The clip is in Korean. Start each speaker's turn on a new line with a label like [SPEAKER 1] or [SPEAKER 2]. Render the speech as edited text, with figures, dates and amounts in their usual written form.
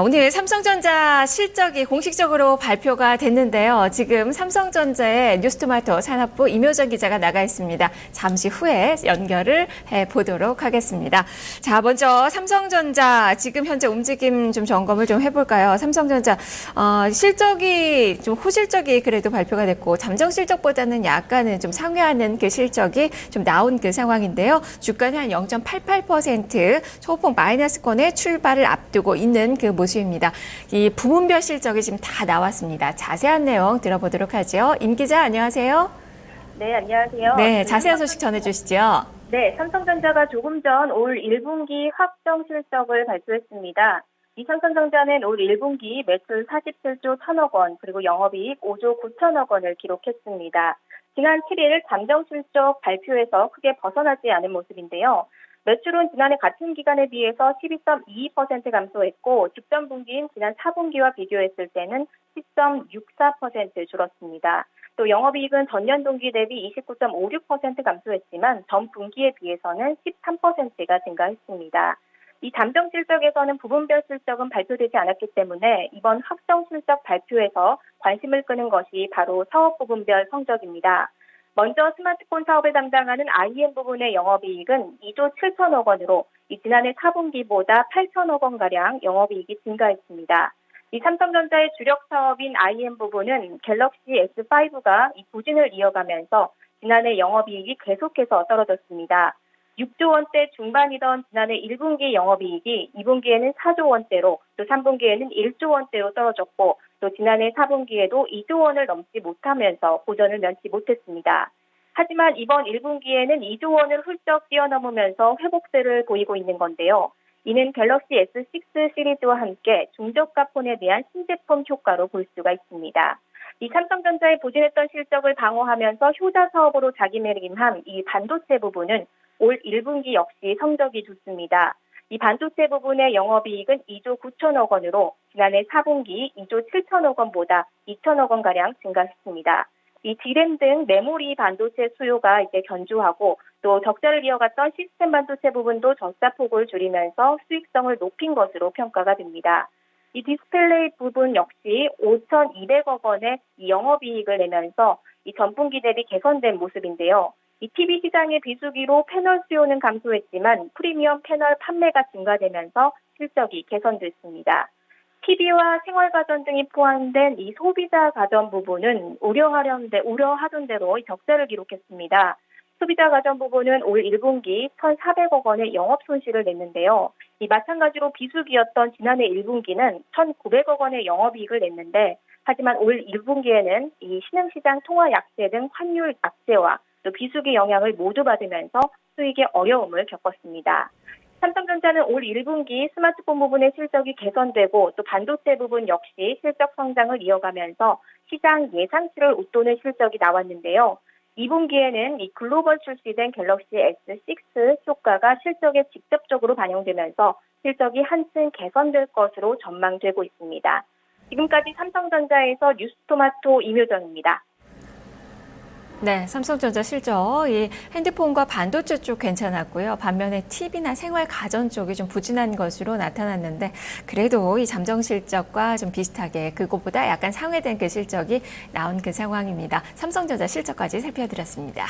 [SPEAKER 1] 오늘 삼성전자 실적이 공식적으로 발표가 됐는데요. 지금 삼성전자의 뉴스토마토 산업부 임효정 기자가 나가 있습니다. 잠시 후에 연결을 해보도록 하겠습니다. 자, 먼저 삼성전자 지금 현재 움직임 좀 점검을 좀 해볼까요? 삼성전자 실적이 좀 호실적이 그래도 발표가 됐고 잠정 실적보다는 약간은 좀 상회하는 그 실적이 좀 나온 그 상황인데요. 주가는 한 0.88% 소폭 마이너스권의 출발을 앞두고 있는 그 모습입니다. 이 부문별 실적이 지금 다 나왔습니다. 자세한 내용 들어보도록 하죠. 임 기자, 안녕하세요.
[SPEAKER 2] 네, 안녕하세요.
[SPEAKER 1] 네, 자세한 소식 전해주시죠.
[SPEAKER 2] 네, 삼성전자가 조금 전 올 1분기 확정 실적을 발표했습니다. 이 삼성전자는 올 1분기 매출 47조 1천억 원, 그리고 영업이익 5조 9천억 원을 기록했습니다. 지난 7일 잠정 실적 발표에서 크게 벗어나지 않은 모습인데요. 매출은 지난해 같은 기간에 비해서 12.22% 감소했고 직전 분기인 지난 4분기와 비교했을 때는 10.64% 줄었습니다. 또 영업이익은 전년 동기 대비 29.56% 감소했지만 전 분기에 비해서는 13%가 증가했습니다. 이 잠정 실적에서는 부분별 실적은 발표되지 않았기 때문에 이번 확정 실적 발표에서 관심을 끄는 것이 바로 사업 부분별 성적입니다. 먼저 스마트폰 사업을 담당하는 IM 부분의 영업이익은 2조 7천억 원으로 지난해 4분기보다 8천억 원가량 영업이익이 증가했습니다. 이 삼성전자의 주력 사업인 IM 부분은 갤럭시 S5가 이 부진을 이어가면서 지난해 영업이익이 계속해서 떨어졌습니다. 6조 원대 중반이던 지난해 1분기 영업이익이 2분기에는 4조 원대로 또 3분기에는 1조 원대로 떨어졌고 또 지난해 4분기에도 2조 원을 넘지 못하면서 고전을 면치 못했습니다. 하지만 이번 1분기에는 2조 원을 훌쩍 뛰어넘으면서 회복세를 보이고 있는 건데요. 이는 갤럭시 S6 시리즈와 함께 중저가 폰에 대한 신제품 효과로 볼 수가 있습니다. 이 삼성전자의 부진했던 실적을 방어하면서 효자 사업으로 자기매김한 이 반도체 부분은 올 1분기 역시 성적이 좋습니다. 이 반도체 부분의 영업이익은 2조 9천억 원으로 지난해 4분기 2조 7천억 원보다 2천억 원가량 증가했습니다. 이 D램 등 메모리 반도체 수요가 이제 견조하고 또 적자를 이어갔던 시스템 반도체 부분도 적자폭을 줄이면서 수익성을 높인 것으로 평가가 됩니다. 이 디스플레이 부분 역시 5,200억 원의 이 영업이익을 내면서 이 전분기 대비 개선된 모습인데요. 이 TV 시장의 비수기로 패널 수요는 감소했지만 프리미엄 패널 판매가 증가되면서 실적이 개선됐습니다. TV와 생활가전 등이 포함된 이 소비자 가전 부분은 우려하던 대로 적자를 기록했습니다. 소비자 가전 부분은 올 1분기 1,400억 원의 영업 손실을 냈는데요. 이 마찬가지로 비수기였던 지난해 1분기는 1,900억 원의 영업이익을 냈는데 하지만 올 1분기에는 이 신흥시장 통화 약세 등 환율 약세와 또 비수기 영향을 모두 받으면서 수익에 어려움을 겪었습니다. 삼성전자는 올 1분기 스마트폰 부분의 실적이 개선되고 또 반도체 부분 역시 실적 성장을 이어가면서 시장 예상치를 웃도는 실적이 나왔는데요. 2분기에는 이 글로벌 출시된 갤럭시 S6 효과가 실적에 직접적으로 반영되면서 실적이 한층 개선될 것으로 전망되고 있습니다. 지금까지 삼성전자에서 뉴스토마토 임효정입니다.
[SPEAKER 1] 네, 삼성전자 실적, 이 핸드폰과 반도체 쪽 괜찮았고요. 반면에 TV나 생활 가전 쪽이 좀 부진한 것으로 나타났는데 그래도 이 잠정 실적과 좀 비슷하게 그것보다 약간 상회된 그 실적이 나온 그 상황입니다. 삼성전자 실적까지 살펴드렸습니다.